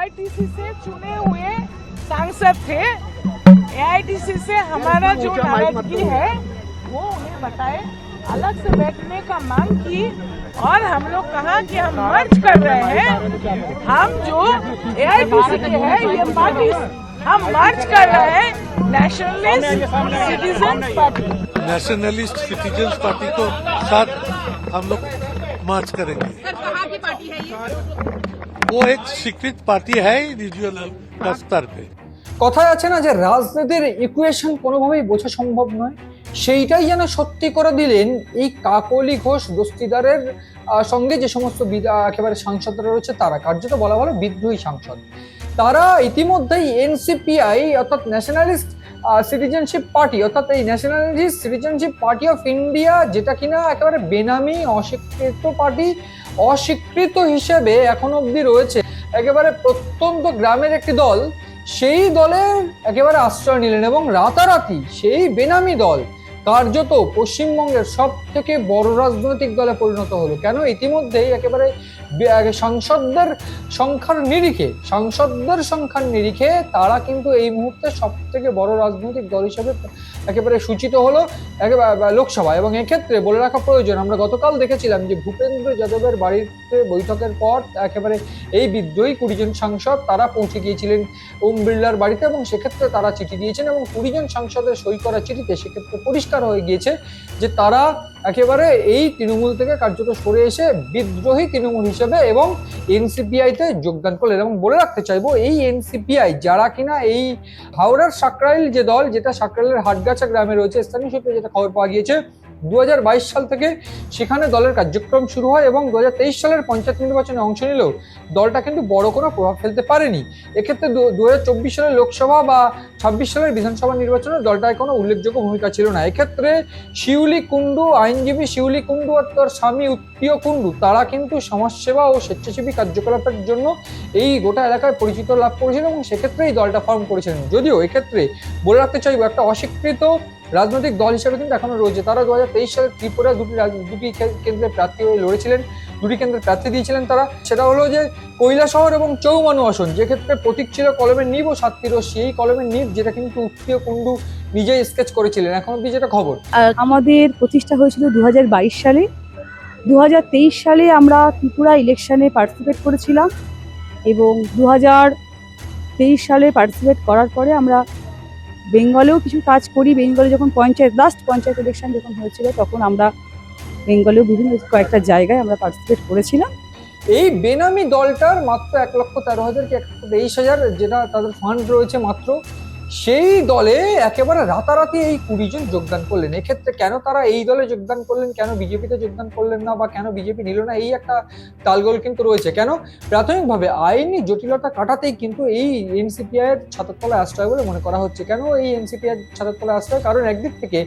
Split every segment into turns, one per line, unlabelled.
AITC से चुने हुए सांसद थे। एआईटीसी से हमारा जो नाराजगी है वो उन्हें बताए, अलग से बैठने का मांग की और हम लोग कहा कि हम मर्ज कर रहे हैं। हम जो एआईटीसी के हैं ये पार्टी हम मर्ज कर रहे हैं nationalist citizen party.
Nationalist citizens party को साथ हम लोग मार्च करेंगे।
कहाँ की पार्टी है ये?
वो एक स्वीकृत पार्टी है রিজিওনাল स्तर पे।
কথায় আছে না যে রাজনীতির ইকুয়েশন কোনোভাবেই বোঝা সম্ভব নয়, সেইটাই যেন সত্যি করে দিলেন এই কাকলি ঘোষ দস্তিদারের সঙ্গে যে সমস্ত একেবারে সাংসদরা রয়েছে তারা, কার্যত বলা ভালো বিদ্রোহী সাংসদ। তারা ইতিমধ্যেই এনসিপিআই অর্থাৎ ন্যাশনালিস্ট সিটিজেনশিপ পার্টি অর্থাৎ এই nationalist citizenship party of India, যেটা কিনা একেবারে বেনামি অস্বীকৃত পার্টি, অস্বীকৃত হিসেবে এখন অবধি রয়েছে একেবারে প্রত্যন্ত গ্রামের একটি দল, সেই দলের একেবারে আশ্রয় নিলেন এবং রাতারাতি সেই বেনামি দল কার্যত পশ্চিমবঙ্গের সব থেকে বড় রাজনৈতিক দলে পরিণত হলো। কেন? ইতিমধ্যেই একেবারে সাংসদদের সংখ্যার নিরিখে তারা কিন্তু এই মুহূর্তে সব থেকে বড় রাজনৈতিক দল হিসেবে একেবারে সূচিত হলো লোকসভা। এবং এক্ষেত্রে বলে রাখা প্রয়োজন, আমরা গতকাল দেখেছিলাম যে ভূপেন্দ্র যাদবের বাড়িতে বৈঠকের পর একেবারে এই বিদ্রোহী 20 জন সাংসদ তারা পৌঁছে গিয়েছিলেন ওম বিড়লার বাড়িতে এবং সেক্ষেত্রে তারা চিঠি দিয়েছেন এবং 20 জন সাংসদের সই করা চিঠিতে সেক্ষেত্রে পরিষ্কার হয়ে গিয়েছে যে তারা একেবারে এই তৃণমূল থেকে কার্যত সরে এসে বিদ্রোহী তৃণমূল হিসেবে এবং এনসিপিআইতে যোগদান করলেন। এবং বলে রাখতে চাইবো এই এনসিপিআই যারা কিনা এই হাওড়ার সাকরাইল যে দল, যেটা সাকরাইলের হাটগাছা গ্রামে রয়েছে, স্থানীয় সূত্রে যেটা খবর পাওয়া গিয়েছে 2022 সাল থেকে সেখানে দলের কার্যক্রম শুরু হয় এবং 2023 সালের পঞ্চায়েত নির্বাচনে অংশ নিলেও দলটা কিন্তু বড় কোনো প্রভাব ফেলতে পারেনি। এক্ষেত্রে 2024 সালের লোকসভা বা 26 সালের বিধানসভা নির্বাচনে দলটায় কোনো উল্লেখযোগ্য ভূমিকা ছিল না। এক্ষেত্রে শিউলি কুণ্ডু, আইনজীবী শিউলি কুণ্ডু আর তার স্বামী উত্তীয় কুণ্ডু, তারা কিন্তু সমাজসেবা ও স্বেচ্ছাসেবী কার্যকলাপের জন্য এই গোটা এলাকায় পরিচিত লাভ করেছিলেন এবং সেক্ষেত্রে এই দলটা ফর্ম করেছিলেন। যদিও এক্ষেত্রে বলে রাখতে চাইবো একটা অস্বীকৃত রাজনৈতিক দল হিসেবে কিন্তু এখনো রয়েছে। তারা 2023 সালে ত্রিপুরা দুটি কেন্দ্রে প্রার্থী হয়ে লড়েছিলেন, 2টি কেন্দ্রে প্রার্থী দিয়েছিলেন তারা। সেটা হলো যে কৈলাসহর এবং চৌমানু আসন, যেক্ষেত্রে প্রতীক ছিল কলমের নিব ও সাতটি রশ্মি। এই কলমের নিব যেটা কিন্তু উত্তীয় কুণ্ডু নিজেই স্কেচ করেছিলেন। এখন অব্দি যেটা খবর,
আমাদের প্রতিষ্ঠা হয়েছিল 2022 সালে। 2023 সালে আমরা ত্রিপুরা ইলেকশনে পার্টিসিপেট করেছিলাম এবং 2023 সালে পার্টিসিপেট করার পরে আমরা বেঙ্গলেও কিছু কাজ করি। বেঙ্গলে যখন লাস্ট পঞ্চায়েত ইলেকশন যখন হয়েছিল তখন আমরা বেঙ্গলেও বিভিন্ন কয়েকটা জায়গায় আমরা পার্টিসিপেট করেছিলাম।
এই বেনামি দলটার মাত্র 1,13,000 কি 1,23,000 যেটা তাদের ফান্ড রয়েছে মাত্র, সেই দলে একেবারে রাতারাতি এই 20 জন যোগদান করলেন। এক্ষেত্রে কেন তারা এই দলে যোগদান করলেন, কেন বিজেপিতে যোগদান করলেন না বা কেন বিজেপি নিল না, এই একটা তালগোল কিন্তু রয়েছে। কেন? প্রাথমিকভাবে আইনি জটিলতা কাটাতেই কিন্তু এই এনসিপিআই এর ছাতার তলায় আশ্রয় বলে মনে করা হচ্ছে। কেন এই এনসিপিআই এর ছাতার তলায় আশ্রয়? কারণ একদিক থেকে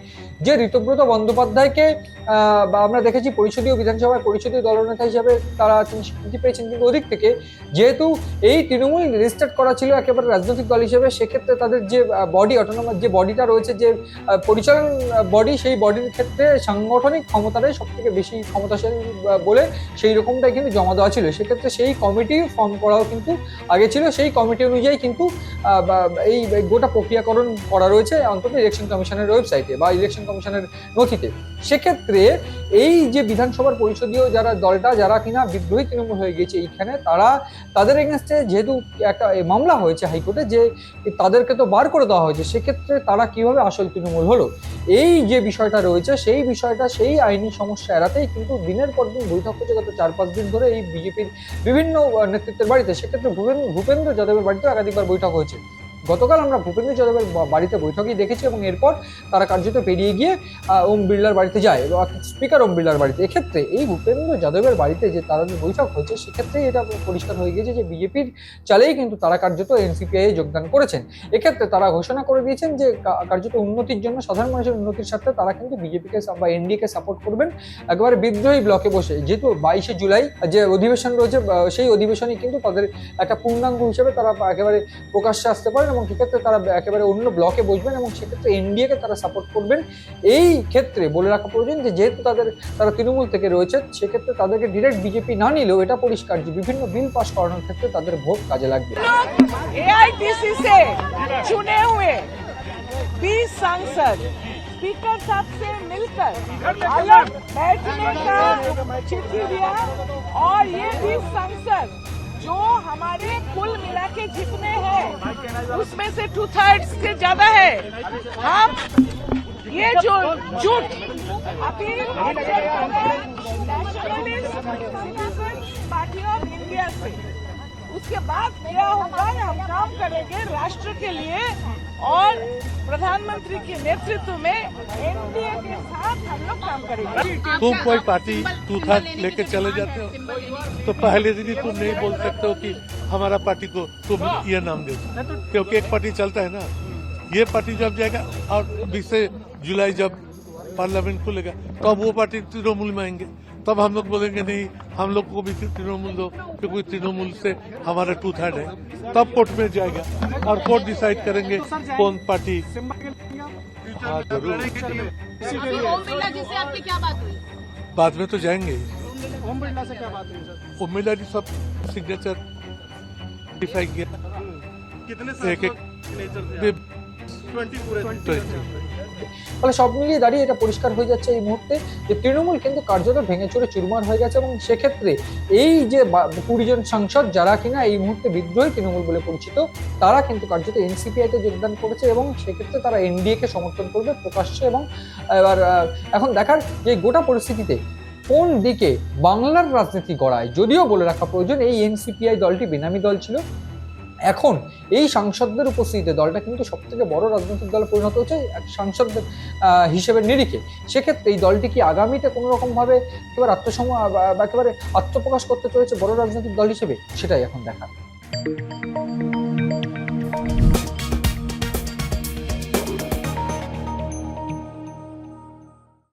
যে ঋতব্রত বন্দ্যোপাধ্যায়কে আমরা দেখেছি পরিষদীয় বিধানসভায় পরিষদীয় দলনেতা হিসাবে তারা স্বীকৃতি পেয়েছেন, কিন্তু ওদিক থেকে যেহেতু এই তৃণমূল রেজিস্টার্ড করা ছিল একেবারে রাজনৈতিক দল হিসেবে, সেক্ষেত্রে তাদের যে বডি অটোনমাস যে বডিটা রয়েছে, যে পরিচালন বডি, সেই বডির ক্ষেত্রে সাংগঠনিক ক্ষমতাটাই সব থেকে বেশি ক্ষমতাশালী বলে সেই রকমটাই কিন্তু জমা দেওয়া ছিল। সেক্ষেত্রে সেই কমিটি ফর্ম করাও কিন্তু আগে ছিল। সেই কমিটি অনুযায়ী কিন্তু এই গোটা প্রক্রিয়াকরণ করা রয়েছে অন্তত ইলেকশন কমিশনের ওয়েবসাইটে বা ইলেকশন কমিশনের নথিতে। সেক্ষেত্রে এই যে বিধানসভার পরিষদীয় যারা দলটা, যারা কিনা বিদ্রোহী তৃণমূল হয়ে গিয়েছে এইখানে, তাদের এগেনস্টে যেহেতু একটা মামলা হয়েছে হাইকোর্টে যে তাদেরকে তো বার করে দেওয়া হয়েছে, সেক্ষেত্রে তারা কিভাবে আসল তৃণমূল হলো, এই যে বিষয়টা রয়েছে সেই বিষয়টা, সেই আইনি সমস্যা এড়াতেই কিন্তু দিনের পর দিন বৈঠক হচ্ছে গত 4-5 দিন ধরে এই বিজেপির বিভিন্ন নেতৃত্বের বাড়িতে। সেক্ষেত্রে ভূপেন্দ্র যাদবের বাড়িতেও একাধিকবার বৈঠক হয়েছে। গতকাল আমরা ভূপেন্দ্র যাদবের বাড়িতে বৈঠকই দেখেছি এবং এরপর তারা কার্যত পেরিয়ে গিয়ে ওম বিড়লার বাড়িতে যায়, স্পিকার ওম বিড়লার বাড়িতে। এক্ষেত্রে এই ভূপেন্দ্র যাদবের বাড়িতে যে তারা বৈঠক হয়েছে, সেক্ষেত্রে এটা পরিষ্কার হয়ে গিয়েছে যে বিজেপির চালেই কিন্তু তারা কার্যত এনসিপিআই যোগদান করেছেন। এক্ষেত্রে তারা ঘোষণা করে দিয়েছেন যে কার্যত উন্নতির জন্য, সাধারণ মানুষের উন্নতির স্বার্থে তারা কিন্তু বিজেপিকে বা এনডিএকে সাপোর্ট করবেন একেবারে বিদ্রোহী ব্লকে বসে। যেহেতু 22শে জুলাই যে অধিবেশন রয়েছে, সেই অধিবেশনে কিন্তু তাদের একটা পূর্ণাঙ্গ হিসেবে তারা একেবারে প্রকাশ্যে আসতে পারেন এবং এক্ষেত্রে তারা একেবারে অন্য ব্লকে বসবেন এবং সেক্ষেত্রে এনডিএ কে তারা সাপোর্ট করবেন। এই ক্ষেত্রে বলে রাখা প্রয়োজন যে যেহেতু তারা তৃণমূল থেকে রয়েছে, সেক্ষেত্রে তাদেরকে ডিরেক্ট বিজেপি না নিলেও এটা পরিষ্কার যে বিভিন্ন বিল পাস করানোর ক্ষেত্রে তাদের ভোট কাজে লাগবে।
एआईटीसी से चुने हुए 20 सांसद स्पीकर साहब से मिलकर अलग बैठने का चिट्ठी दिया और ये 20 सांसद जो हमारे कुल मिला के जितने हैं उसमें से 2/3 से ज्यादा है। हम ये जो जुट appeal nationalist party of India से, उसके बाद क्या होगा, हम काम करेंगे राष्ट्र के लिए और प्रधानमंत्री के नेतृत्व में एनडीए के साथ हम लोग काम करेंगे।
तुम कोई पार्टी टू थर्ड लेके चले जाते हो तो पहले दिन ही तुम नहीं बोल सकते हो कि हमारा पार्टी को तुम ये नाम दे दो, क्योंकि एक पार्टी चलता है ना। ये पार्टी जब जाएगा और 20 जुलाई जब पार्लियामेंट खुलेगा तो अब वो पार्टी तृणमूल में आएंगे, तब हम लोग बोलेंगे नहीं हम लोग को भी तृणमूल दो, क्योंकि तृणमूल से हमारा 2/3 है। तब कोर्ट में जाएगा और कोर्ट डिसाइड करेंगे कौन पार्टी। हाँ जरूर,
ओम बिरला जी से आपकी क्या बात हुई?
बाद में तो जाएंगे।
ओम बिरला से क्या बात हुई सर?
वो मिला जी सब सिग्नेचर डिफाई किया।
कितने
एक एक
सिग्नेचर थे? 20 पूरे
20
ফলে সব মিলিয়ে দাঁড়িয়ে এটা পরিষ্কার হয়ে যাচ্ছে এই মুহূর্তে যে তৃণমূল কিন্তু কার্যত ভেঙে চুরে চুরমার হয়ে গেছে এবং সেক্ষেত্রে এই যে 20 জন সাংসদ যারা কিনা এই মুহূর্তে বিদ্রোহী তৃণমূল বলে পরিচিত, তারা কিন্তু কার্যত এনসিপিআইতে যোগদান করেছে এবং সেক্ষেত্রে তারা এনডিএ কে সমর্থন করবে প্রকাশ্যে। এবং এবার এখন দেখার যে গোটা পরিস্থিতিতে কোন দিকে বাংলার রাজনীতি গড়ায়। যদিও বলে রাখা প্রয়োজন এই এনসিপিআই দলটি বেনামি দল ছিল, এখন এই সাংসদদের উপস্থিতিতে দলটা কিন্তু সব থেকে বড় রাজনৈতিক দলে পরিণত হচ্ছে সাংসদদের হিসেবে নিরিখে। সেক্ষেত্রে এই দলটি কি আগামীতে কোনো রকম ভাবে একেবারে একেবারে আত্মপ্রকাশ করতে চলেছে বড় রাজনৈতিক দল হিসেবে, সেটাই এখন দেখার।